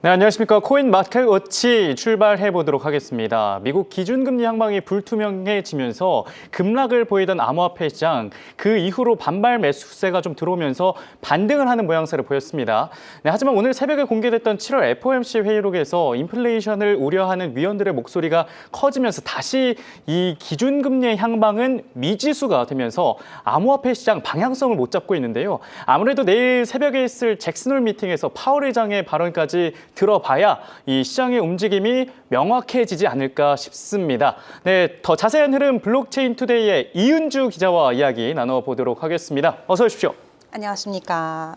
네, 안녕하십니까. 코인 마켓 워치 출발해 보도록 하겠습니다. 미국 기준금리 향방이 불투명해지면서 급락을 보이던 암호화폐 시장, 그 이후로 반발 매수세가 좀 들어오면서 반등을 하는 모양새를 보였습니다. 네, 하지만 오늘 새벽에 공개됐던 7월 FOMC 회의록에서 인플레이션을 우려하는 위원들의 목소리가 커지면서 다시 이 기준금리의 향방은 미지수가 되면서 암호화폐 시장 방향성을 못 잡고 있는데요. 아무래도 내일 새벽에 있을 잭슨홀 미팅에서 파월 의장의 발언까지 들어봐야 이 시장의 움직임이 명확해지지 않을까 싶습니다. 네, 더 자세한 흐름 블록체인 투데이의 이은주 기자와 이야기 나눠보도록 하겠습니다. 어서 오십시오. 안녕하십니까.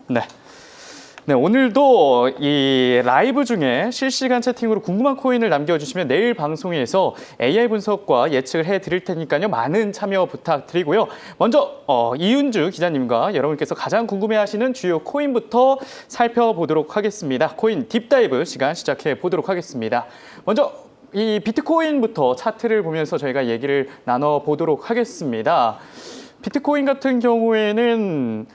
네, 오늘도 이 라이브 중에 실시간 채팅으로 궁금한 코인을 남겨주시면 내일 방송에서 AI 분석과 예측을 해드릴 테니까요. 많은 참여 부탁드리고요. 먼저 이은주 기자님과 여러분께서 가장 궁금해하시는 주요 코인부터 살펴보도록 하겠습니다. 코인 딥다이브 시간 시작해 보도록 하겠습니다. 먼저 이 비트코인부터 차트를 보면서 저희가 얘기를 나눠보도록 하겠습니다. 비트코인 같은 경우에는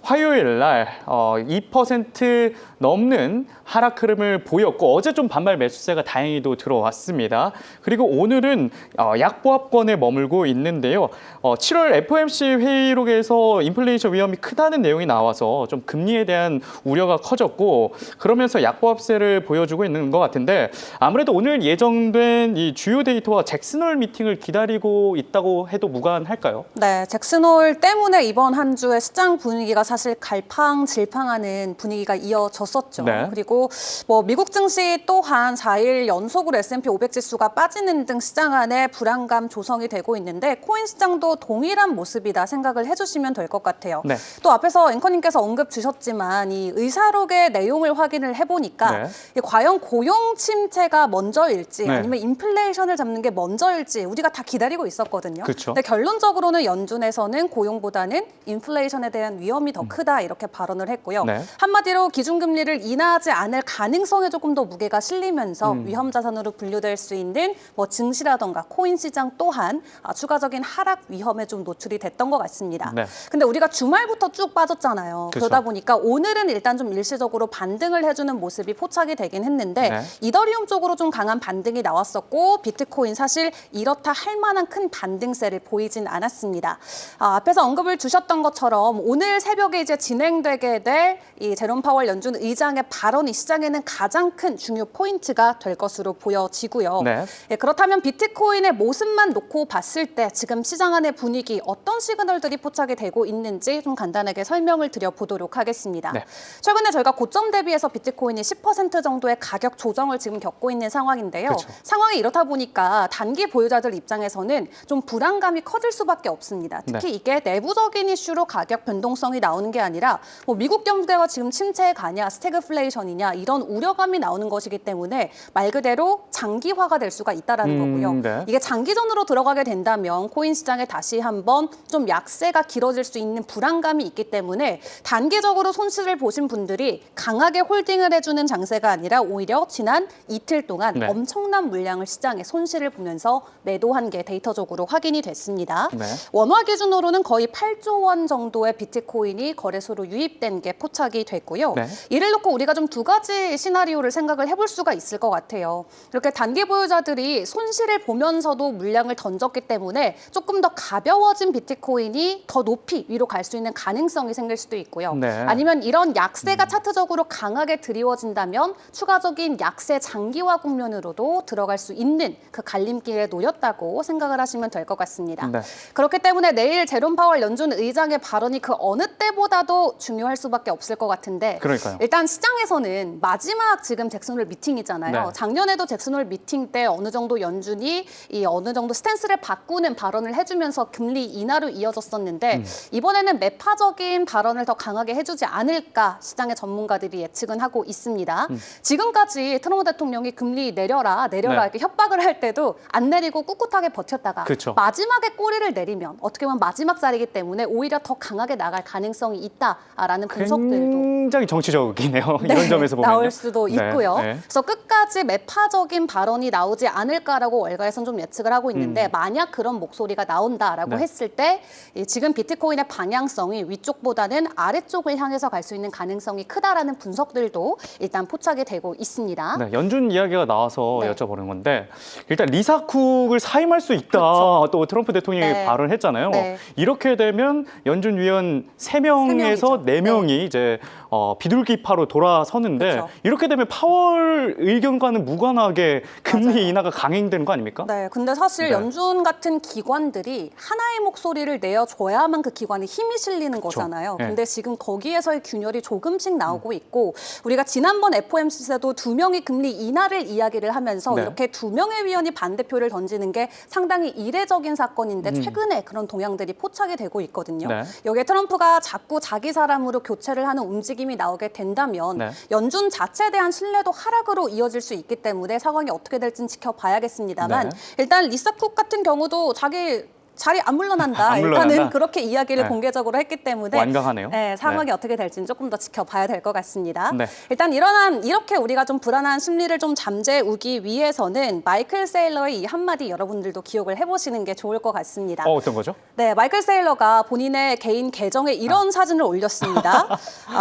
화요일 날 2% 넘는 하락 흐름을 보였고 어제 좀 반발 매수세가 다행히도 들어왔습니다. 그리고 오늘은 약보합권에 머물고 있는데요. 7월 FOMC 회의록에서 인플레이션 위험이 크다는 내용이 나와서 좀 금리에 대한 우려가 커졌고 그러면서 약보합세를 보여주고 있는 것 같은데 아무래도 오늘 예정된 이 주요 데이터와 잭슨홀 미팅을 기다리고 있다고 해도 무관할까요? 네, 잭슨홀 때문에 이번 한 주의 시장 분위기가 사실 갈팡질팡하는 분위기가 이어졌었죠. 네. 그리고 미국 증시 또한 4일 연속으로 S&P 500 지수가 빠지는 등 시장 안에 불안감 조성이 되고 있는데 코인 시장도 동일한 모습이다 생각을 해주시면 될 것 같아요. 네. 또 앞에서 앵커님께서 언급 주셨지만 이 의사록의 내용을 확인을 해보니까 과연 고용 침체가 먼저일지 아니면 인플레이션을 잡는 게 먼저일지 우리가 다 기다리고 있었거든요. 그렇죠. 근데 결론적으로는 연준에서는 고용보다는 인플레이션에 대한 위험이 더 크다 이렇게 발언을 했고요. 한마디로 기준금리를 인하하지 않을 가능성에 조금 더 무게가 실리면서 위험 자산으로 분류될 수 있는 증시라던가 코인 시장 또한 추가적인 하락 위험에 좀 노출이 됐던 것 같습니다. 근데 우리가 주말부터 쭉 빠졌잖아요. 그렇죠. 그러다 보니까 오늘은 일단 좀 일시적으로 반등을 해주는 모습이 포착이 되긴 했는데 이더리움 쪽으로 좀 강한 반등이 나왔었고 비트코인 사실 이렇다 할 만한 큰 반등세를 보이진 않았습니다. 앞에서 언급을 주셨던 것처럼 오늘 새벽에 이제 진행되게 될 이 제롬 파월 연준 의장의 발언이 시장에는 가장 큰 중요 포인트가 될 것으로 보여지고요. 그렇다면 비트코인의 모습만 놓고 봤을 때 지금 시장 안의 분위기 어떤 시그널들이 포착이 되고 있는지 좀 간단하게 설명을 드려보도록 하겠습니다. 최근에 저희가 고점 대비해서 비트코인이 10% 정도의 가격 조정을 지금 겪고 있는 상황인데요. 상황이 이렇다 보니까 단기 보유자들 입장에서는 좀 불안감이 커질 수밖에 없습니다. 특히 이게 내부적인 이슈로 가격 변동성이 나오는 게 아니라 미국 경제가 지금 침체에 가냐, 스태그플레이션이냐 이런 우려감이 나오는 것이기 때문에 말 그대로 장기화가 될 수가 있다라는 거고요. 이게 장기전으로 들어가게 된다면 코인 시장에 다시 한번 좀 약세가 길어질 수 있는 불안감이 있기 때문에 단기적으로 손실을 보신 분들이 강하게 홀딩을 해주는 장세가 아니라 오히려 지난 이틀 동안 엄청난 물량을 시장에 손실을 보면서 매도한 게 데이터적으로 확인이 됐습니다. 원화 기준으로는 거의 8조 원 정도의 비트코인이 거래소로 유입된 게 포착이 됐고요. 이를 놓고 우리가 좀 두 가지 시나리오를 생각을 해볼 수가 있을 것 같아요. 이렇게 단기 보유자들이 손실을 보면서도 물량을 던졌기 때문에 조금 더 가벼워진 비트코인이 더 높이 위로 갈 수 있는 가능성이 생길 수도 있고요. 아니면 이런 약세가 차트적으로 강하게 드리워진다면 추가적인 약세 장기화 국면으로도 들어갈 수 있는 그 갈림길에 놓였다고 생각을 하시면 될 것 같습니다. 그렇기 때문에 내일 제롬 파월 연준 의장의 발언이 그 어느 때보다도 중요할 수밖에 없을 것 같은데 일단 시장에서는 마지막 지금 잭슨홀 미팅이잖아요. 작년에도 잭슨홀 미팅 때 어느 정도 연준이 어느 정도 스탠스를 바꾸는 발언을 해주면서 금리 인하로 이어졌었는데 이번에는 매파적인 발언을 더 강하게 해주지 않을까 시장의 전문가들이 예측은 하고 있습니다. 지금까지 트럼프 대통령이 금리 내려라 이렇게 협박을 할 때도 안 내리고 꿋꿋하게 버텼다가 마지막에 꼬리를 내리면 어떻게 보면 마지막 자리이기 때문에 오히려 더 강하게 하락에 나갈 가능성이 있다라는 분석들도 굉장히 정치적이네요. 이런 점에서 보면 나올 수도 있고요. 그래서 끝까지 매파적인 발언이 나오지 않을까라고 월가에서는 좀 예측을 하고 있는데 만약 그런 목소리가 나온다라고 했을 때 지금 비트코인의 방향성이 위쪽보다는 아래쪽을 향해서 갈 수 있는 가능성이 크다라는 분석들도 일단 포착이 되고 있습니다. 네, 연준 이야기가 나와서 여쭤보는 건데 일단 리사 쿡을 사임할 수 있다. 또 트럼프 대통령이 발언했잖아요. 이렇게 되면 연준 위원 3명에서 4명이 이제 비둘기파로 돌아서는데 이렇게 되면 파월 의견과는 무관하게 금리 인하가 강행되는 거 아닙니까? 네, 근데 사실 연준 같은 기관들이 하나의 목소리를 내어줘야만 그 기관에 힘이 실리는 거잖아요. 근데 지금 거기에서의 균열이 조금씩 나오고 있고 우리가 지난번 FOMC 때도 2명이 금리 인하를 이야기를 하면서 이렇게 2명의 위원이 반대표를 던지는 게 상당히 이례적인 사건인데 최근에 그런 동향들이 포착이 되고 있거든요. 여기에 트럼프가 자꾸 자기 사람으로 교체를 하는 움직임이 나오게 된다면 연준 자체에 대한 신뢰도 하락으로 이어질 수 있기 때문에 상황이 어떻게 될지는 지켜봐야겠습니다만 일단 리사 쿡 같은 경우도 자리 안 물러난다. 일단은 그렇게 이야기를 공개적으로 했기 때문에 완강하네요. 상황이 어떻게 될지는 조금 더 지켜봐야 될 것 같습니다. 일단 이렇게 우리가 좀 불안한 심리를 좀 잠재우기 위해서는 마이클 세일러의 이 한마디 여러분들도 기억을 해보시는 게 좋을 것 같습니다. 어떤 거죠? 네, 마이클 세일러가 본인의 개인 계정에 이런 사진을 올렸습니다.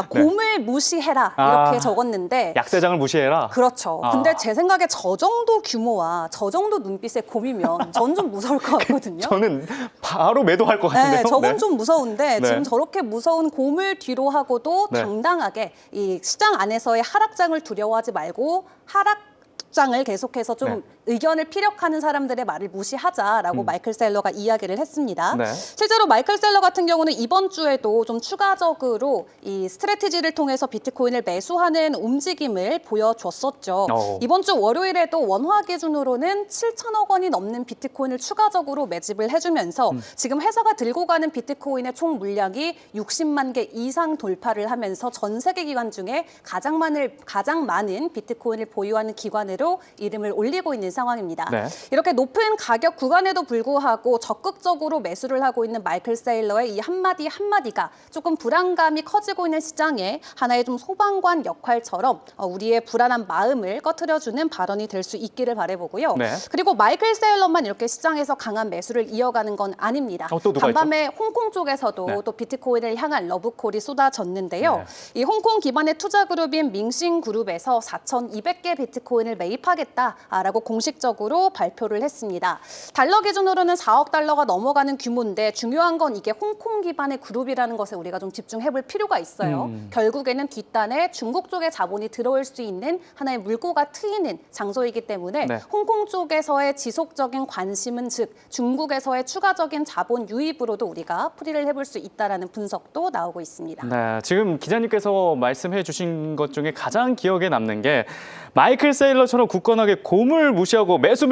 곰을 무시해라 이렇게 적었는데 약세장을 무시해라. 그렇죠. 근데 제 생각에 저 정도 규모와 저 정도 눈빛의 곰이면 전 좀 무서울 것 같거든요. 저는 바로 매도할 것 같은데요. 저건 좀 무서운데 지금 저렇게 무서운 곰을 뒤로 하고도 당당하게 이 시장 안에서의 하락장을 두려워하지 말고 하락장을 계속해서 좀 의견을 피력하는 사람들의 말을 무시하자라고 마이클 셀러가 이야기를 했습니다. 실제로 마이클 셀러 같은 경우는 이번 주에도 좀 추가적으로 이 스트래티지를 통해서 비트코인을 매수하는 움직임을 보여줬었죠. 이번 주 월요일에도 원화 기준으로는 7천억 원이 넘는 비트코인을 추가적으로 매집을 해주면서 지금 회사가 들고 가는 비트코인의 총 물량이 60만 개 이상 돌파를 하면서 전 세계 기관 중에 가장 많은 비트코인을 보유하는 기관으로 이름을 올리고 있는 상황입니다. 이렇게 높은 가격 구간에도 불구하고 적극적으로 매수를 하고 있는 마이클 세일러의 이 한마디 한마디가 조금 불안감이 커지고 있는 시장에 하나의 좀 소방관 역할처럼 우리의 불안한 마음을 꺼트려주는 발언이 될 수 있기를 바라보고요. 그리고 마이클 세일러만 이렇게 시장에서 강한 매수를 이어가는 건 아닙니다. 간밤에 홍콩 쪽에서도 또 비트코인을 향한 러브콜이 쏟아졌는데요. 이 홍콩 기반의 투자 그룹인 밍싱그룹에서 4,200개 비트코인을 매입하겠다라고 공식적으로 발표를 했습니다. 달러 기준으로는 4억 달러가 넘어가는 규모인데 중요한 건 이게 홍콩 기반의 그룹이라는 것에 우리가 좀 집중해볼 필요가 있어요. 결국에는 뒷단에 중국 쪽의 자본이 들어올 수 있는 하나의 물꼬가 트이는 장소이기 때문에 홍콩 쪽에서의 지속적인 관심은 즉 중국에서의 추가적인 자본 유입으로도 우리가 풀이를 해볼 수 있다는 분석도 나오고 있습니다. 네, 지금 기자님께서 말씀해 주신 것 중에 가장 기억에 남는 게 마이클 세일러처럼 굳건하게 곰을 무시하고 매수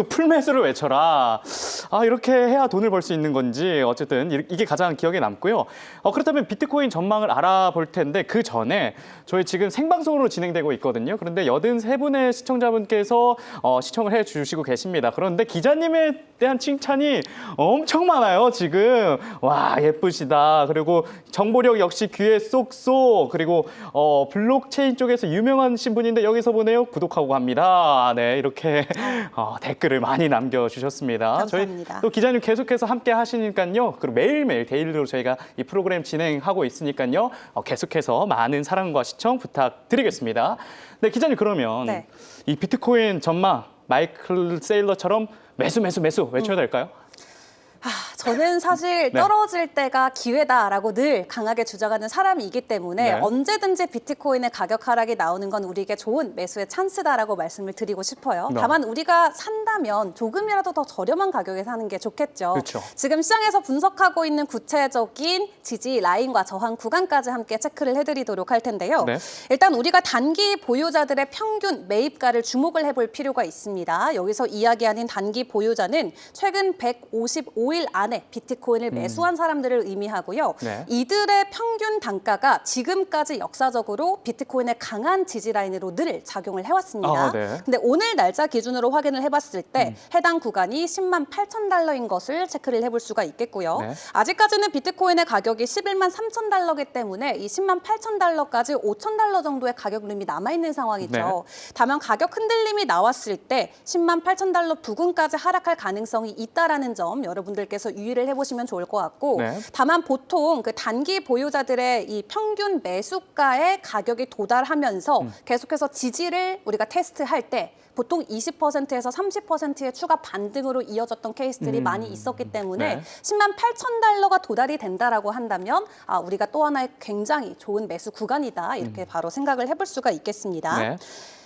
풀매수를 외쳐라. 이렇게 해야 돈을 벌 수 있는 건지 어쨌든 이게 가장 기억에 남고요. 그렇다면 비트코인 전망을 알아볼 텐데 그 전에 저희 지금 생방송으로 진행되고 있거든요. 그런데 83분의 시청자분께서 시청을 해주시고 계십니다. 그런데 기자님에 대한 칭찬이 엄청 많아요. 지금 와 예쁘시다. 그리고 정보력 역시 귀에 쏙쏙. 그리고 블록체인 쪽에서 유명하신 분인데 여기서 보네요. 구독하고 갑니다. 네 이렇게 댓글을 많이 남겨주셨습니다. 감사합니다. 저희 또 기자님 계속해서 함께 하시니까요. 그리고 매일매일 데일리로 저희가 이 프로그램 진행하고 있으니까요. 계속해서 많은 사랑과 시청 부탁드리겠습니다. 네 기자님 그러면 이 비트코인 전망 마이클 세일러처럼 매수 외쳐야 될까요? 저는 사실 떨어질 때가 기회다라고 늘 강하게 주장하는 사람이기 때문에 언제든지 비트코인의 가격 하락이 나오는 건 우리에게 좋은 매수의 찬스다라고 말씀을 드리고 싶어요. 다만 우리가 산다면 조금이라도 더 저렴한 가격에 사는 게 좋겠죠. 지금 시장에서 분석하고 있는 구체적인 지지 라인과 저항 구간까지 함께 체크를 해드리도록 할 텐데요. 일단 우리가 단기 보유자들의 평균 매입가를 주목을 해볼 필요가 있습니다. 여기서 이야기하는 단기 보유자는 최근 155일 안에 안에 비트코인을 매수한 사람들을 의미하고요. 네. 이들의 평균 단가가 지금까지 역사적으로 비트코인의 강한 지지 라인으로 늘 작용을 해왔습니다. 네. 근데 오늘 날짜 기준으로 확인을 해봤을 때 해당 구간이 10만 8천 달러인 것을 체크를 해볼 수가 있겠고요. 네. 아직까지는 비트코인의 가격이 11만 3천 달러기 때문에 이 10만 8천 달러까지 5천 달러 정도의 가격 룸이 남아있는 상황이죠. 네. 다만 가격 흔들림이 나왔을 때 10만 8천 달러 부근까지 하락할 가능성이 있다라는 점 여러분들께서 유의를 해보시면 좋을 것 같고 네. 다만 보통 그 단기 보유자들의 이 평균 매수가의 가격이 도달하면서 계속해서 지지를 우리가 테스트할 때 보통 20%에서 30%의 추가 반등으로 이어졌던 케이스들이 많이 있었기 때문에 네. 10만 8천 달러가 도달이 된다라고 한다면 우리가 또 하나의 굉장히 좋은 매수 구간이다 이렇게 바로 생각을 해볼 수가 있겠습니다. 네.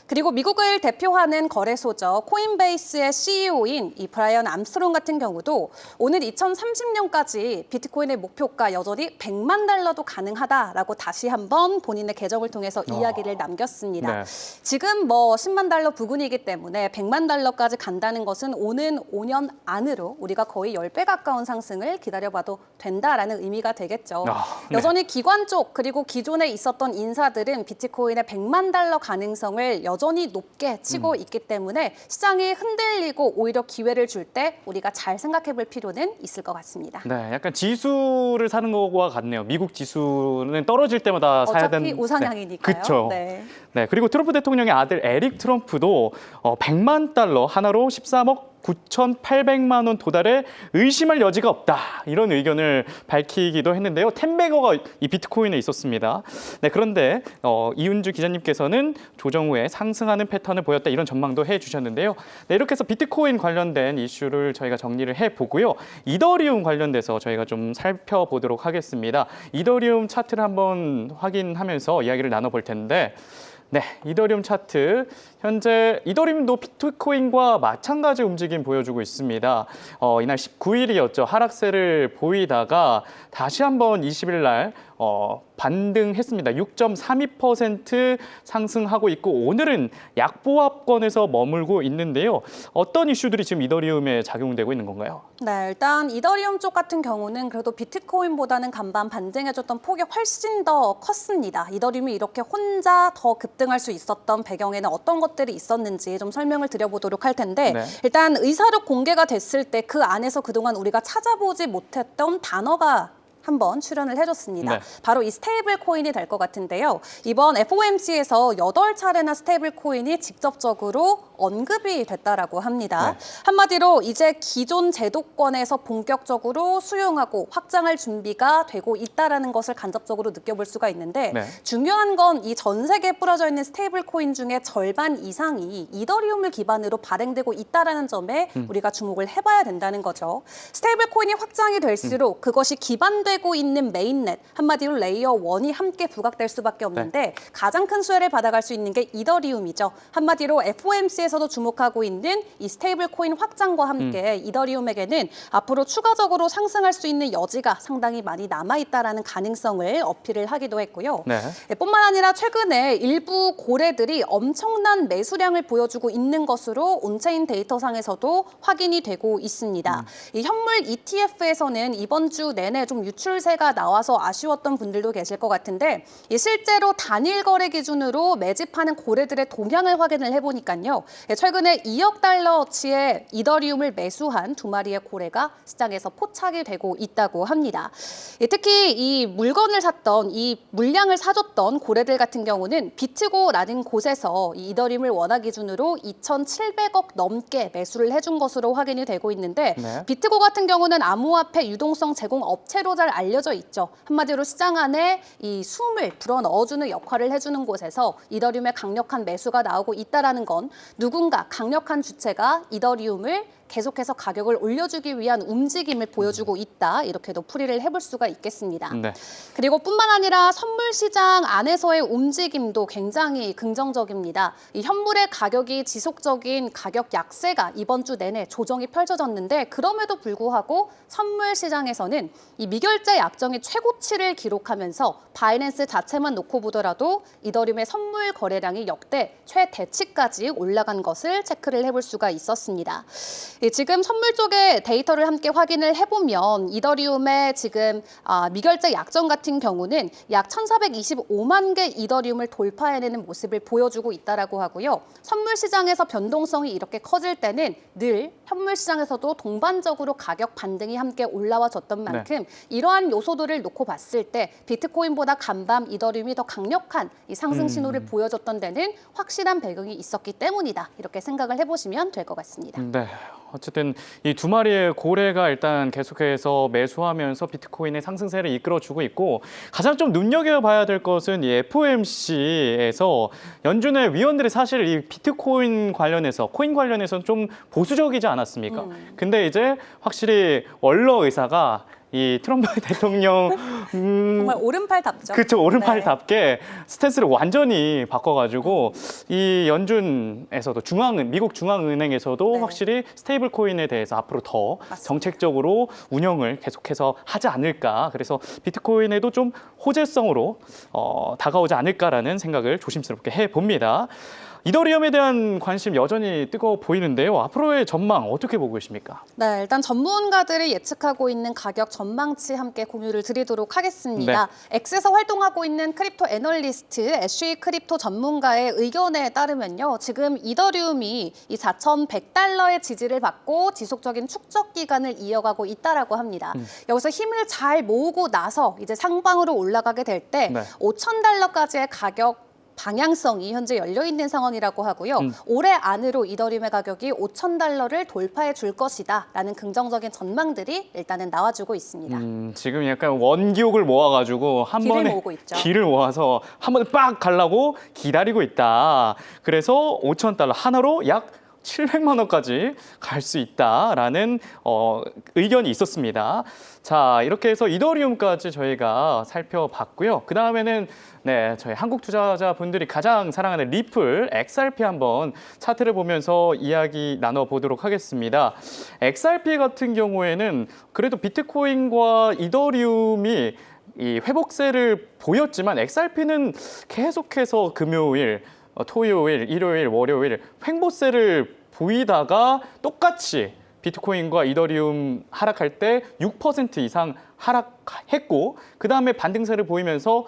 그리고 미국을 대표하는 거래소죠. 코인베이스의 CEO인 이 브라이언 암스트롱 같은 경우도 오늘 2030년까지 비트코인의 목표가 여전히 100만 달러도 가능하다라고 다시 한번 본인의 계정을 통해서 이야기를 남겼습니다. 네. 지금 뭐 10만 달러 부근이기 때문에 100만 달러까지 간다는 것은 오는 5년 안으로 우리가 거의 10배 가까운 상승을 기다려봐도 된다라는 의미가 되겠죠. 네. 여전히 기관 쪽 그리고 기존에 있었던 인사들은 비트코인의 100만 달러 가능성을 여전히 높게 치고 있기 때문에 시장이 흔들리고 오히려 기회를 줄 때 우리가 잘 생각해 볼 필요는 있을 것 같습니다. 네, 약간 지수를 사는 거와 같네요. 미국 지수는 떨어질 때마다 사야 되는. 어차피 우상향이니까요. 그렇죠. 네. 네, 그리고 트럼프 대통령의 아들 에릭 트럼프도 100만 달러 하나로 13억 9,800만 원 도달에 의심할 여지가 없다. 이런 의견을 밝히기도 했는데요. 텐베거가 이 비트코인에 있었습니다. 네, 그런데 이윤주 기자님께서는 조정 후에 상승하는 패턴을 보였다. 이런 전망도 해주셨는데요. 네, 이렇게 해서 비트코인 관련된 이슈를 저희가 정리를 해보고요. 이더리움 관련돼서 저희가 좀 살펴보도록 하겠습니다. 이더리움 차트를 한번 확인하면서 이야기를 나눠볼 텐데 네, 이더리움 차트. 현재 이더리움도 비트코인과 마찬가지 움직임 보여주고 있습니다. 이날 19일이었죠. 하락세를 보이다가 다시 한번 20일 날 반등했습니다. 6.32% 상승하고 있고 오늘은 약보합권에서 머물고 있는데요. 어떤 이슈들이 지금 이더리움에 작용되고 있는 건가요? 네, 일단 이더리움 쪽 같은 경우는 그래도 비트코인보다는 간반 반등해줬던 폭이 훨씬 더 컸습니다. 이더리움이 이렇게 혼자 더 급등할 수 있었던 배경에는 어떤 것들이 있었는지 좀 설명을 드려보도록 할 텐데 네. 일단 의사록 공개가 됐을 때 그 안에서 그동안 우리가 찾아보지 못했던 단어가 한번 출연을 해줬습니다. 네. 바로 이 스테이블 코인이 될 것 같은데요. 이번 FOMC에서 8차례나 스테이블 코인이 직접적으로 언급이 됐다라고 합니다. 네. 한마디로 이제 기존 제도권에서 본격적으로 수용하고 확장할 준비가 되고 있다라는 것을 간접적으로 느껴볼 수가 있는데 네. 중요한 건 이 전 세계에 뿌려져 있는 스테이블 코인 중에 절반 이상이 이더리움을 기반으로 발행되고 있다라는 점에 우리가 주목을 해봐야 된다는 거죠. 스테이블 코인이 확장이 될수록 그것이 기반되고 있는 메인넷, 한마디로 레이어 1이 함께 부각될 수밖에 없는데 가장 큰 수혜를 받아갈 수 있는 게 이더리움이죠. 한마디로 FOMC에서도 주목하고 있는 이 스테이블 코인 확장과 함께 이더리움에게는 앞으로 추가적으로 상승할 수 있는 여지가 상당히 많이 남아있다라는 가능성을 어필을 하기도 했고요. 네. 뿐만 아니라 최근에 일부 고래들이 엄청난 매수량을 보여주고 있는 것으로 온체인 데이터상에서도 확인이 되고 있습니다. 이 현물 ETF에서는 이번 주 내내 좀 유출세가 나와서 아쉬웠던 분들도 계실 것 같은데 실제로 단일 거래 기준으로 매집하는 고래들의 동향을 확인을 해보니까요. 최근에 2억 달러어치의 이더리움을 매수한 2마리의 고래가 시장에서 포착이 되고 있다고 합니다. 특히 이 물건을 샀던, 이 물량을 사줬던 고래들 같은 경우는 비트고라는 곳에서 이 이더리움을 원화 기준으로 2,700억 넘게 매수를 해준 것으로 확인이 되고 있는데 네. 비트고 같은 경우는 암호화폐 유동성 제공 업체로 잘 알려져 있죠. 한마디로 시장 안에 이 숨을 불어 넣어주는 역할을 해주는 곳에서 이더리움의 강력한 매수가 나오고 있다는 건 누군가 강력한 주체가 이더리움을 계속해서 가격을 올려주기 위한 움직임을 보여주고 있다. 이렇게도 풀이를 해볼 수가 있겠습니다. 네. 그리고 뿐만 아니라 선물 시장 안에서의 움직임도 굉장히 긍정적입니다. 이 현물의 가격이 지속적인 가격 약세가 이번 주 내내 조정이 펼쳐졌는데 그럼에도 불구하고 선물 시장에서는 이 미결제 약정이 최고치를 기록하면서 바이낸스 자체만 놓고 보더라도 이더리움의 선물 거래량이 역대 최대치까지 올라간 급락한 것을 체크를 해볼 수가 있었습니다. 지금 선물 쪽에 데이터를 함께 확인을 해보면 이더리움의 지금 미결제 약정 같은 경우는 약 1,425만 개 이더리움을 돌파해내는 모습을 보여주고 있다라고 하고요. 선물 시장에서 변동성이 이렇게 커질 때는 늘 현물 시장에서도 동반적으로 가격 반등이 함께 올라와 줬던 만큼 이러한 요소들을 놓고 봤을 때 비트코인보다 간밤 이더리움이 더 강력한 이 상승 신호를 보여줬던 데는 확실한 배경이 있었기 때문이다. 이렇게 생각을 해보시면 될 것 같습니다. 네. 어쨌든 이 두 마리의 고래가 일단 계속해서 매수하면서 비트코인의 상승세를 이끌어주고 있고 가장 좀 눈여겨봐야 될 것은 이 FOMC에서 연준의 위원들이 사실 이 비트코인 관련해서 코인 관련해서는 좀 보수적이지 않았습니까? 근데 이제 확실히 원로 의사가 이 트럼프 대통령 정말 오른팔답죠. 그렇죠. 오른팔답게 스탠스를 완전히 바꿔가지고 이 연준에서도 미국 중앙은행에서도 확실히 스테이블 코인에 대해서 앞으로 더 정책적으로 운영을 계속해서 하지 않을까. 그래서 비트코인에도 좀 호재성으로 다가오지 않을까라는 생각을 조심스럽게 해봅니다. 이더리움에 대한 관심 여전히 뜨거워 보이는데요. 앞으로의 전망 어떻게 보고 계십니까? 네, 일단 전문가들이 예측하고 있는 가격 전망치 함께 공유를 드리도록 하겠습니다. X에서 활동하고 있는 크립토 애널리스트 애쉬 크립토 전문가의 의견에 따르면요. 지금 이더리움이 이 4,100달러의 지지를 받고 지속적인 축적 기간을 이어가고 있다라고 합니다. 여기서 힘을 잘 모으고 나서 이제 상방으로 올라가게 될 때 5,000달러까지의 가격 방향성이 현재 열려있는 상황이라고 하고요. 올해 안으로 이더리움의 가격이 5,000달러를 돌파해 줄 것이다 라는 긍정적인 전망들이 일단은 나와주고 있습니다. 지금 약간 원기옥을 모아가지고 한 길을 번에 모으고 있죠. 길을 모아서 한 번에 빡 가려고 기다리고 있다. 그래서 5,000달러 하나로 약 700만 원까지 갈 수 있다라는 의견이 있었습니다. 자, 이렇게 해서 이더리움까지 저희가 살펴봤고요. 그 다음에는 저희 한국 투자자분들이 가장 사랑하는 리플, XRP 한번 차트를 보면서 이야기 나눠보도록 하겠습니다. XRP 같은 경우에는 그래도 비트코인과 이더리움이 이 회복세를 보였지만 XRP는 계속해서 금요일, 토요일, 일요일, 월요일 횡보세를 보이다가 똑같이 비트코인과 이더리움 하락할 때 6% 이상 하락했고 그 다음에 반등세를 보이면서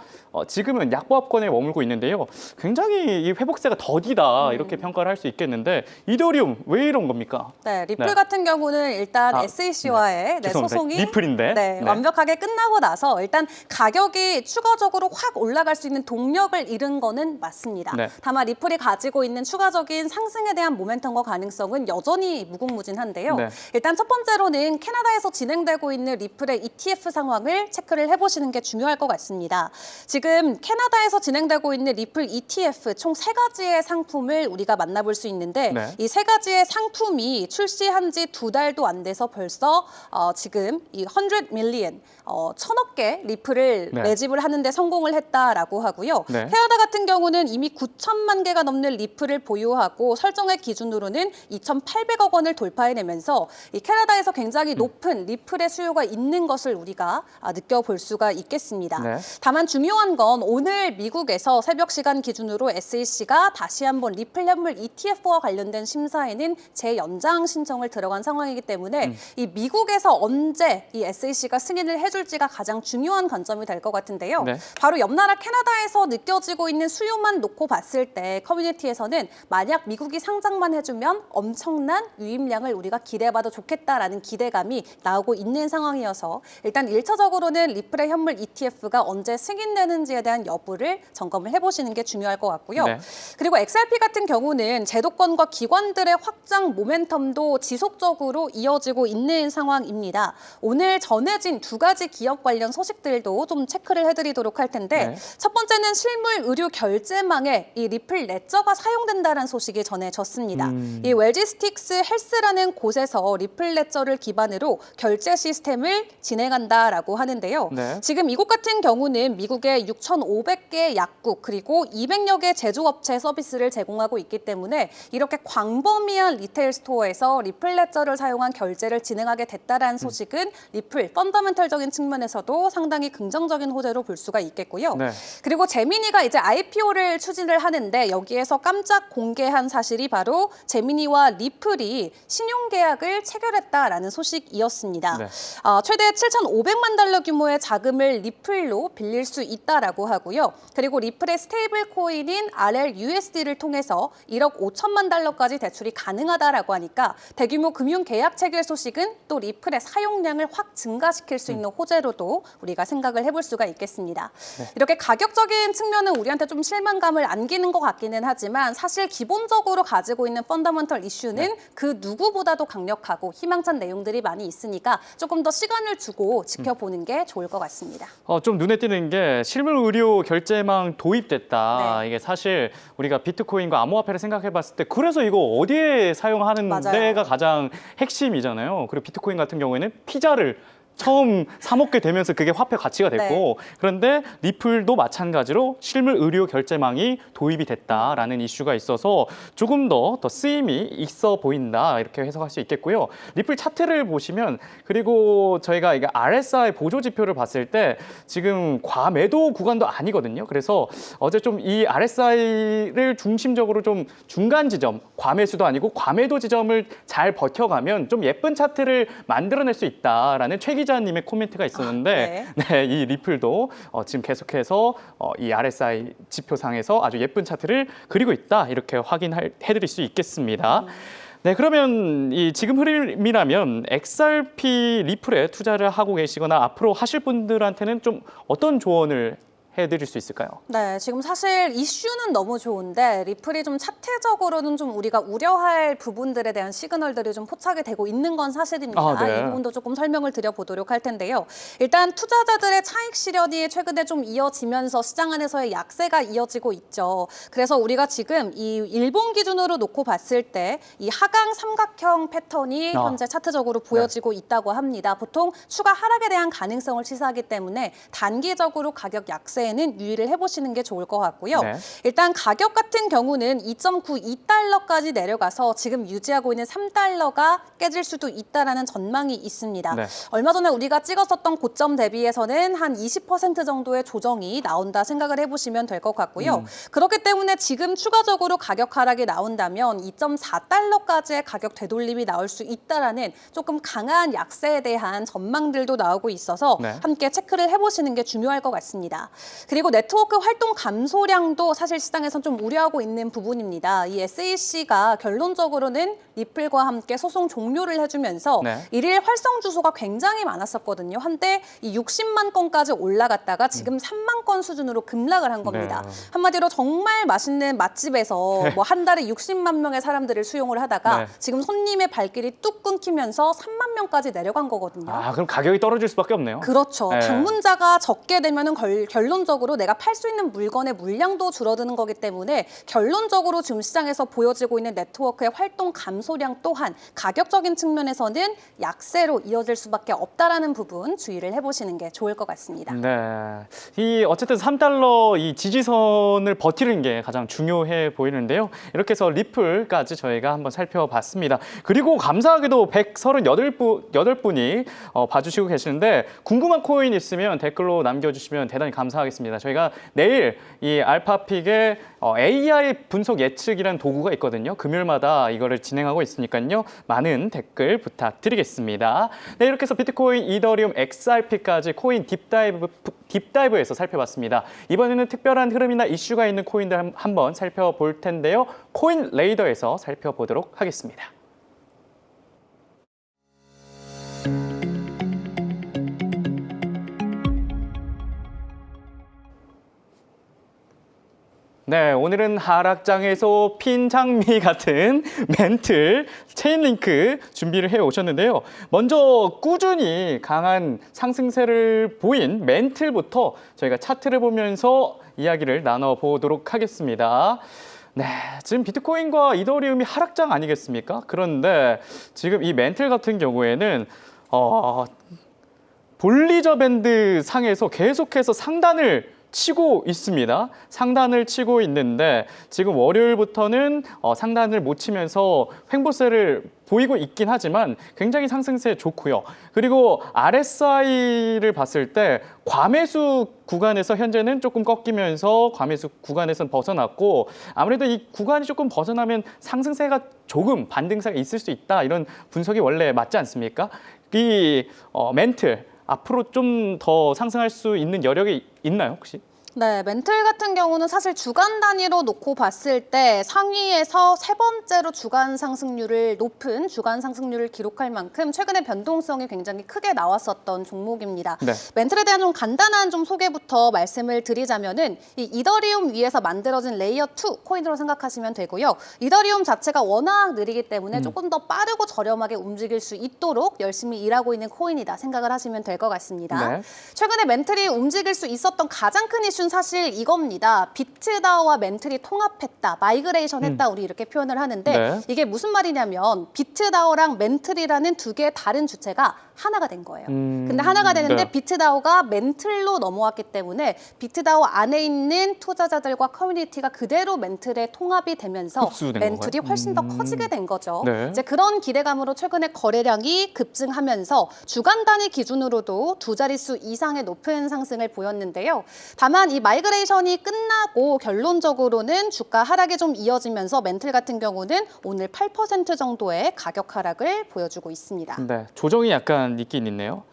지금은 약보합권에 머물고 있는데요. 굉장히 이 회복세가 더디다 이렇게 평가를 할 수 있겠는데 이더리움 왜 이런 겁니까? 네, 리플 같은 경우는 일단 SEC와의 소송이 리플인데 완벽하게 끝나고 나서 일단 가격이 추가적으로 확 올라갈 수 있는 동력을 잃은 거는 맞습니다. 다만 리플이 가지고 있는 추가적인 상승에 대한 모멘텀과 가능성은 여전히 무궁무진한데요. 일단 첫 번째로는 캐나다에서 진행되고 있는 리플의 ETF 상황을 체크를 해보시는 게 중요할 것 같습니다. 지금 캐나다에서 진행되고 있는 리플 ETF 총 3가지의 상품을 우리가 만나볼 수 있는데 이 3가지의 상품이 출시한 지 2달도 안 돼서 벌써 지금 이 100 밀리언, 1,000억 개 리플을 매집을 하는데 성공을 했다라고 하고요. 캐나다 같은 경우는 이미 9천만 개가 넘는 리플을 보유하고 설정액 기준으로는 2,800억 원을 돌파해내면서 이 캐나다에서 굉장히 높은 리플의 수요가 있는 것을 우리가 느껴볼 수가 있겠습니다. 다만 중요한 건 오늘 미국에서 새벽 시간 기준으로 SEC가 다시 한번 리플 현물 ETF와 관련된 심사에는 재연장 신청을 들어간 상황이기 때문에 이 미국에서 언제 이 SEC가 승인을 해줄지가 가장 중요한 관점이 될 것 같은데요. 바로 옆 나라 캐나다에서 느껴지고 있는 수요만 놓고 봤을 때 커뮤니티에서는 만약 미국이 상장만 해주면 엄청난 유입량을 우리가 기대해봐도 좋겠다라는 기대감이 나오고 있는 상황이어서 일단 1차적으로는 리플의 현물 ETF가 언제 승인되는지에 대한 여부를 점검을 해보시는 게 중요할 것 같고요. 그리고 XRP 같은 경우는 제도권과 기관들의 확장 모멘텀도 지속적으로 이어지고 있는 상황입니다. 오늘 전해진 2가지 기업 관련 소식들도 좀 체크를 해드리도록 할 텐데 첫 번째는 실물 의류 결제망에 이 리플 레저가 사용된다는 소식이 전해졌습니다. 이 웰지스틱스 헬스라는 곳에서 리플 레저를 기반으로 결제 시스템을 진행한 제공한다라고 하는데요. 네. 지금 이곳 같은 경우는 미국의 6,500개 약국 그리고 200여 개 제조업체 서비스를 제공하고 있기 때문에 이렇게 광범위한 리테일 스토어에서 리플 레저를 사용한 결제를 진행하게 됐다라는 소식은 리플 펀더멘털적인 측면에서도 상당히 긍정적인 호재로 볼 수가 있겠고요. 네. 그리고 제미니가 이제 IPO를 추진을 하는데 여기에서 깜짝 공개한 사실이 바로 제미니와 리플이 신용계약을 체결했다라는 소식이었습니다. 네. 최대 7,500만 달러 규모의 자금을 리플로 빌릴 수 있다라고 하고요. 그리고 리플의 스테이블 코인인 RLUSD를 통해서 1억 5천만 달러까지 대출이 가능하다라고 하니까 대규모 금융 계약 체결 소식은 또 리플의 사용량을 확 증가시킬 수 있는 호재로도 우리가 생각을 해볼 수가 있겠습니다. 네. 이렇게 가격적인 측면은 우리한테 좀 실망감을 안기는 것 같기는 하지만 사실 기본적으로 가지고 있는 펀더멘털 이슈는 그 누구보다도 강력하고 희망찬 내용들이 많이 있으니까 조금 더 시간을 주고 지켜보는 게 좋을 것 같습니다. 좀 눈에 띄는 게 실물 의료 결제망 도입됐다. 네. 이게 사실 우리가 비트코인과 암호화폐를 생각해 봤을 때 그래서 이거 어디에 사용하는 맞아요. 데가 가장 핵심이잖아요. 그리고 비트코인 같은 경우에는 피자를 처음 사 먹게 되면서 그게 화폐 가치가 됐고 네. 그런데 리플도 마찬가지로 실물 의료 결제망이 도입이 됐다라는 이슈가 있어서 조금 더 쓰임이 있어 보인다 이렇게 해석할 수 있겠고요. 리플 차트를 보시면 그리고 저희가 이게 RSI 보조 지표를 봤을 때 지금 과매도 구간도 아니거든요. 그래서 어제 좀 이 RSI를 중심적으로 좀 중간 지점, 과매수도 아니고 과매도 지점을 잘 버텨가면 좀 예쁜 차트를 만들어낼 수 있다라는 최 기자님의 코멘트가 있었는데 네, 이 리플도 지금 계속해서 이 RSI 지표상에서 아주 예쁜 차트를 그리고 있다 이렇게 확인해드릴 수 있겠습니다. 네, 그러면 이 지금 흐름이라면 XRP 리플에 투자를 하고 계시거나 앞으로 하실 분들한테는 좀 어떤 조언을 해드릴 수 있을까요? 네, 지금 사실 이슈는 너무 좋은데 리플이 좀 차트적으로는 좀 우리가 우려할 부분들에 대한 시그널들이 좀 포착이 되고 있는 건 사실입니다. 네. 이 부분도 조금 설명을 드려보도록 할 텐데요. 일단 투자자들의 차익 실현이 최근에 좀 이어지면서 시장 안에서의 약세가 이어지고 있죠. 그래서 우리가 지금 이 일본 기준으로 놓고 봤을 때 이 하강 삼각형 패턴이 현재 차트적으로 보여지고 있다고 합니다. 보통 추가 하락에 대한 가능성을 시사하기 때문에 단기적으로 가격 약세 는 유의를 해보시는 게 좋을 것 같고요. 네. 일단 가격 같은 경우는 2.92달러까지 내려가서 지금 유지하고 있는 3달러가 깨질 수도 있다라는 전망이 있습니다. 네. 얼마 전에 우리가 찍었었던 고점 대비해서는 한 20% 정도의 조정이 나온다 생각을 해보시면 될 것 같고요. 그렇기 때문에 지금 추가적으로 가격 하락이 나온다면 2.4달러까지의 가격 되돌림이 나올 수 있다라는 조금 강한 약세에 대한 전망들도 나오고 있어서 네. 함께 체크를 해보시는 게 중요할 것 같습니다. 그리고 네트워크 활동 감소량도 사실 시장에선 좀 우려하고 있는 부분입니다. 이 SEC가 결론적으로는 리플과 함께 소송 종료를 해주면서 네. 일일 활성 주소가 굉장히 많았었거든요. 한때 이 60만 건까지 올라갔다가 지금 3만 건 수준으로 급락을 한 겁니다. 네. 한마디로 정말 맛있는 맛집에서 뭐 한 달에 60만 명의 사람들을 수용을 하다가 네. 지금 손님의 발길이 뚝 끊기면서 3만 명까지 내려간 거거든요. 그럼 가격이 떨어질 수밖에 없네요. 그렇죠. 네. 방문자가 적게 되면은 결론적으로 내가 팔 수 있는 물건의 물량도 줄어드는 거기 때문에 결론적으로 지금 시장에서 보여지고 있는 네트워크의 활동 감소량 또한 가격적인 측면에서는 약세로 이어질 수밖에 없다라는 부분 주의를 해보시는 게 좋을 것 같습니다. 네, 이 어쨌든 3달러 이 지지선을 버티는 게 가장 중요해 보이는데요. 이렇게 해서 리플까지 저희가 한번 살펴봤습니다. 그리고 감사하게도 138분이 봐주시고 계시는데 궁금한 코인 있으면 댓글로 남겨주시면 대단히 감사하겠습니다. 저희가 내일 이 알파픽의 AI 분석 예측이라는 도구가 있거든요. 금요일마다 이거를 진행하고 있으니까요. 많은 댓글 부탁드리겠습니다. 네, 이렇게 해서 비트코인, 이더리움, XRP까지 코인 딥다이브에서 살펴봤습니다. 이번에는 특별한 흐름이나 이슈가 있는 코인들 한번 살펴볼 텐데요. 코인 레이더에서 살펴보도록 하겠습니다. 네, 오늘은 하락장에서 핀 장미 같은 멘틀, 체인링크 준비를 해오셨는데요. 먼저 꾸준히 강한 상승세를 보인 멘틀부터 저희가 차트를 보면서 이야기를 나눠보도록 하겠습니다. 네, 지금 비트코인과 이더리움이 하락장 아니겠습니까? 그런데 지금 이 멘틀 같은 경우에는 볼리저 밴드 상에서 계속해서 상단을 치고 있습니다. 상단을 치고 있는데 지금 월요일부터는 상단을 못 치면서 횡보세를 보이고 있긴 하지만 굉장히 상승세 좋고요. 그리고 RSI를 봤을 때 과매수 구간에서 현재는 조금 꺾이면서 과매수 구간에서는 벗어났고 아무래도 이 구간이 조금 벗어나면 상승세가 조금 반등세가 있을 수 있다 이런 분석이 원래 맞지 않습니까? 이 멘틀 앞으로 좀 더 상승할 수 있는 여력이 있나요, 혹시? 네, 멘틀 같은 경우는 사실 주간 단위로 놓고 봤을 때 상위에서 세 번째로 주간 상승률을 높은 주간 상승률을 기록할 만큼 최근에 변동성이 굉장히 크게 나왔었던 종목입니다. 네. 멘틀에 대한 좀 간단한 좀 소개부터 말씀을 드리자면은 이 이더리움 위에서 만들어진 레이어 2 코인으로 생각하시면 되고요. 이더리움 자체가 워낙 느리기 때문에 조금 더 빠르고 저렴하게 움직일 수 있도록 열심히 일하고 있는 코인이다 생각을 하시면 될 것 같습니다. 네. 최근에 멘틀이 움직일 수 있었던 가장 큰 이슈는 사실 이겁니다. 비트다오와 멘틀이 통합했다, 마이그레이션 했다 우리 이렇게 표현을 하는데 네. 이게 무슨 말이냐면 비트다오랑 멘틀이라는 두 개의 다른 주체가 하나가 된 거예요. 근데 하나가 되는데 네. 비트다오가 멘틀로 넘어왔기 때문에 비트다오 안에 있는 투자자들과 커뮤니티가 그대로 멘틀에 통합이 되면서 흡수된 멘틀이 건가요? 훨씬 더 커지게 된 거죠. 네. 이제 그런 기대감으로 최근에 거래량이 급증하면서 주간 단위 기준으로도 두 자릿수 이상의 높은 상승을 보였는데요. 다만 이 마이그레이션이 끝나고 결론적으로는 주가 하락이 좀 이어지면서 멘틀 같은 경우는 오늘 8% 정도의 가격 하락을 보여주고 있습니다. 네, 조정이 약간 있긴 있네요.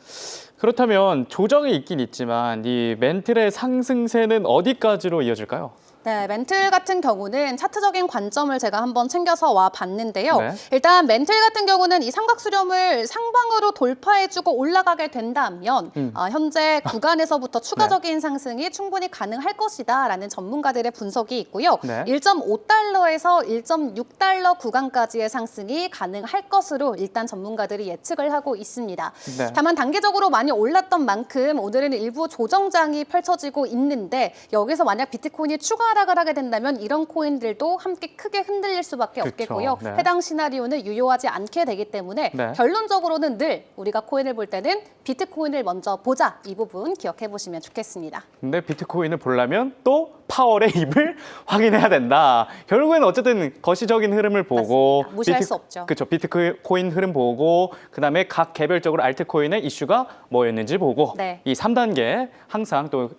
그렇다면 조정이 있긴 있지만 이 멘틀의 상승세는 어디까지로 이어질까요? 네, 멘틀 같은 경우는 차트적인 관점을 제가 한번 챙겨서 와 봤는데요. 네. 일단 멘틀 같은 경우는 이 삼각수렴을 상방으로 돌파해주고 올라가게 된다면 현재 구간에서부터 추가적인 상승이 충분히 가능할 것이다라는 전문가들의 분석이 있고요. 네. 1.5달러에서 1.6달러 구간까지의 상승이 가능할 것으로 일단 전문가들이 예측을 하고 있습니다. 네. 다만 단기적으로 많이 올랐던 만큼 오늘은 일부 조정장이 펼쳐지고 있는데 여기서 만약 비트코인이 추가 하락을 하게 된다면 이런 코인들도 함께 크게 흔들릴 수밖에 그렇죠. 없겠고요. 네. 해당 시나리오는 유효하지 않게 되기 때문에 네. 결론적으로는 늘 우리가 코인을 볼 때는 비트코인을 먼저 보자. 이 부분 기억해 보시면 좋겠습니다. 근데 비트코인을 보려면 또 파월의 입을 확인해야 된다. 결국에는 어쨌든 거시적인 흐름을 보고 맞습니다. 무시할 수 없죠. 그렇죠. 비트코인 흐름 보고 그다음에 각 개별적으로 알트코인의 이슈가 뭐였는지 보고 네. 이 3단계 항상 또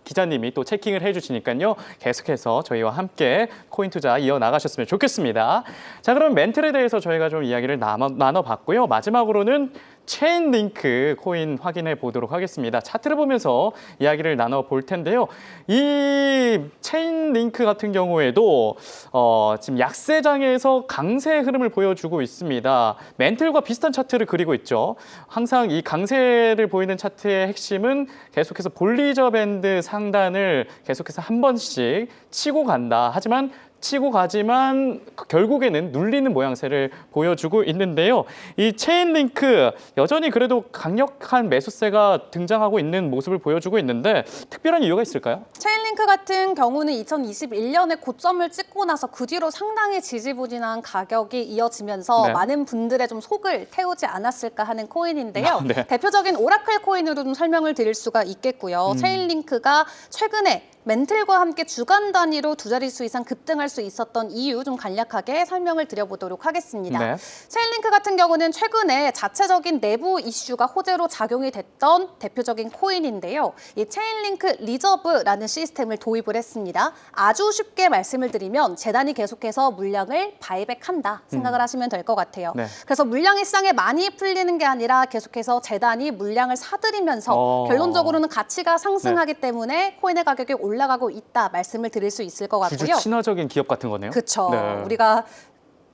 기자님이 또 체킹을 해주시니까요. 계속해서 저희와 함께 코인 투자 이어나가셨으면 좋겠습니다. 자, 그럼 멘틀에 대해서 저희가 좀 이야기를 나눠봤고요. 마지막으로는 체인링크 코인 확인해 보도록 하겠습니다. 차트를 보면서 이야기를 나눠볼 텐데요. 이 체인링크 같은 경우에도 지금 약세장에서 강세 흐름을 보여주고 있습니다. 멘틀과 비슷한 차트를 그리고 있죠. 항상 이 강세를 보이는 차트의 핵심은 계속해서 볼리저 밴드 상단을 계속해서 한 번씩 치고 간다. 하지만 치고 가지만 결국에는 눌리는 모양새를 보여주고 있는데요. 이 체인링크 여전히 그래도 강력한 매수세가 등장하고 있는 모습을 보여주고 있는데 특별한 이유가 있을까요? 체인링크 같은 경우는 2021년에 고점을 찍고 나서 그 뒤로 상당히 지지부진한 가격이 이어지면서 네. 많은 분들의 좀 속을 태우지 않았을까 하는 코인인데요. 네. 대표적인 오라클 코인으로 좀 설명을 드릴 수가 있겠고요. 체인링크가 최근에 멘틀과 함께 주간 단위로 두 자릿수 이상 급등할 수 있었던 이유 좀 간략하게 설명을 드려보도록 하겠습니다. 네. 체인링크 같은 경우는 최근에 자체적인 내부 이슈가 호재로 작용이 됐던 대표적인 코인인데요. 이 체인링크 리저브라는 시스템을 도입을 했습니다. 아주 쉽게 말씀을 드리면 재단이 계속해서 물량을 바이백한다 생각을 하시면 될 것 같아요. 네. 그래서 물량이 시장에 많이 풀리는 게 아니라 계속해서 재단이 물량을 사들이면서 결론적으로는 가치가 상승하기 때문에 코인의 가격이 올라가고 있다 말씀을 드릴 수 있을 것 같고요. 주주 친화적인 기업 같은 거네요. 그렇죠. 네. 우리가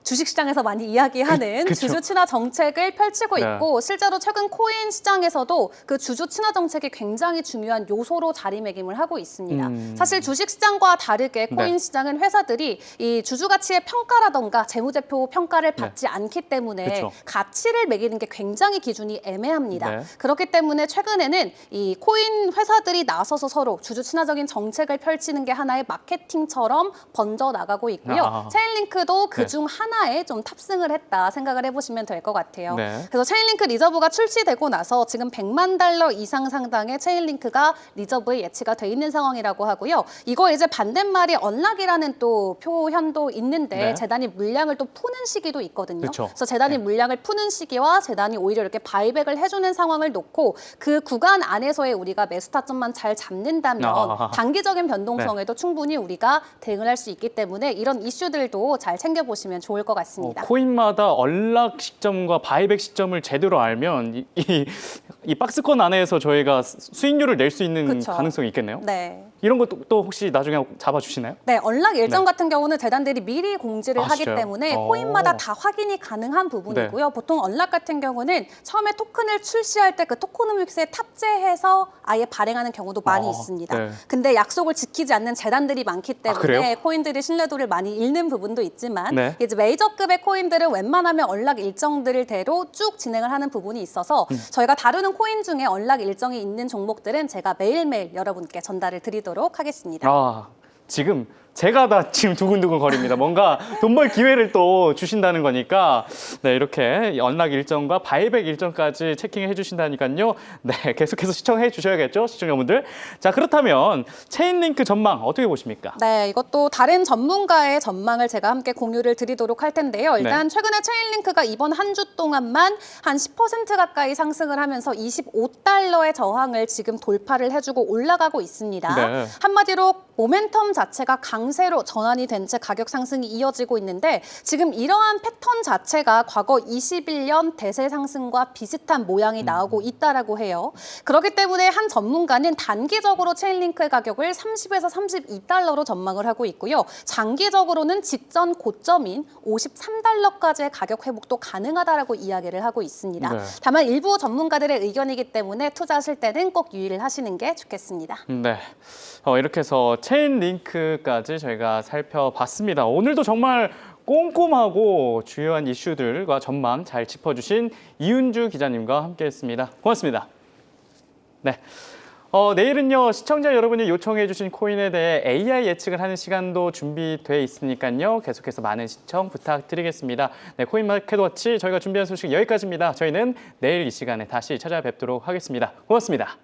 주식시장에서 많이 이야기하는 그쵸. 주주 친화 정책을 펼치고 네. 있고 실제로 최근 코인 시장에서도 그 주주 친화 정책이 굉장히 중요한 요소로 자리매김을 하고 있습니다. 사실 주식시장과 다르게 코인 네. 시장은 회사들이 이 주주 가치의 평가라던가 재무제표 평가를 받지 않기 때문에 그쵸. 가치를 매기는 게 굉장히 기준이 애매합니다. 네. 그렇기 때문에 최근에는 이 코인 회사들이 나서서 서로 주주 친화적인 정책을 펼치는 게 하나의 마케팅처럼 번져 나가고 있고요. 아. 체인링크도 네. 그중 하나 하나에 좀 탑승을 했다 생각을 해보시면 될 것 같아요. 네. 그래서 체인링크 리저브가 출시되고 나서 지금 $100만 이상 상당의 체인링크가 리저브에 예치가 돼 있는 상황이라고 하고요. 이거 이제 반대말이 언락이라는 또 표현도 있는데 네. 재단이 물량을 또 푸는 시기도 있거든요. 그쵸. 그래서 재단이 물량을 푸는 시기와 재단이 오히려 이렇게 바이백을 해주는 상황을 놓고 그 구간 안에서의 우리가 매수 타점만 잘 잡는다면 단기적인 변동성에도 충분히 우리가 대응을 할 수 있기 때문에 이런 이슈들도 잘 챙겨보시면 좋을 것 같습니다. 코인마다 언락 시점과 바이백 시점을 제대로 알면 이 박스권 안에서 저희가 수익률을 낼 수 있는 그쵸. 가능성이 있겠네요. 네. 이런 것도 또 혹시 나중에 잡아주시나요? 네, 언락 일정 네. 같은 경우는 재단들이 미리 공지를 하기 진짜요? 때문에 코인마다 다 확인이 가능한 부분이고요. 네. 보통 언락 같은 경우는 처음에 토큰을 출시할 때 그 토코노믹스에 탑재해서 아예 발행하는 경우도 많이 있습니다. 네. 근데 약속을 지키지 않는 재단들이 많기 때문에 그래요? 코인들이 신뢰도를 많이 잃는 부분도 있지만 네. 이제 메이저급의 코인들은 웬만하면 언락 일정들대로 쭉 진행을 하는 부분이 있어서 저희가 다루는 코인 중에 언락 일정이 있는 종목들은 제가 매일매일 여러분께 전달을 드리도록 하겠습니다. 지금 제가 다 지금 두근두근 거립니다. 뭔가 돈 벌 기회를 또 주신다는 거니까 네, 이렇게 언락 일정과 바이백 일정까지 체킹해 주신다니까요. 네, 계속해서 시청해 주셔야겠죠, 시청자분들. 자, 그렇다면 체인링크 전망 어떻게 보십니까? 네, 이것도 다른 전문가의 전망을 제가 함께 공유를 드리도록 할 텐데요. 일단 최근에 체인링크가 이번 한 주 동안만 한 10% 가까이 상승을 하면서 $25의 저항을 지금 돌파를 해주고 올라가고 있습니다. 네. 한마디로 모멘텀 자체가 강세로 전환이 된 채 가격 상승이 이어지고 있는데 지금 이러한 패턴 자체가 과거 21년 대세 상승과 비슷한 모양이 나오고 있다라고 해요. 그렇기 때문에 한 전문가는 단기적으로 체인링크의 가격을 30에서 $32로 전망을 하고 있고요. 장기적으로는 직전 고점인 $53까지의 가격 회복도 가능하다라고 이야기를 하고 있습니다. 네. 다만 일부 전문가들의 의견이기 때문에 투자하실 때는 꼭 유의를 하시는 게 좋겠습니다. 네, 이렇게 해서 체인링크까지 저희가 살펴봤습니다. 오늘도 정말 꼼꼼하고 주요한 이슈들과 전망 잘 짚어주신 이은주 기자님과 함께했습니다. 고맙습니다. 네. 내일은요, 시청자 여러분이 요청해주신 코인에 대해 AI 예측을 하는 시간도 준비돼 있으니까요. 계속해서 많은 시청 부탁드리겠습니다. 네, 코인마켓워치 저희가 준비한 소식 여기까지입니다. 저희는 내일 이 시간에 다시 찾아뵙도록 하겠습니다. 고맙습니다.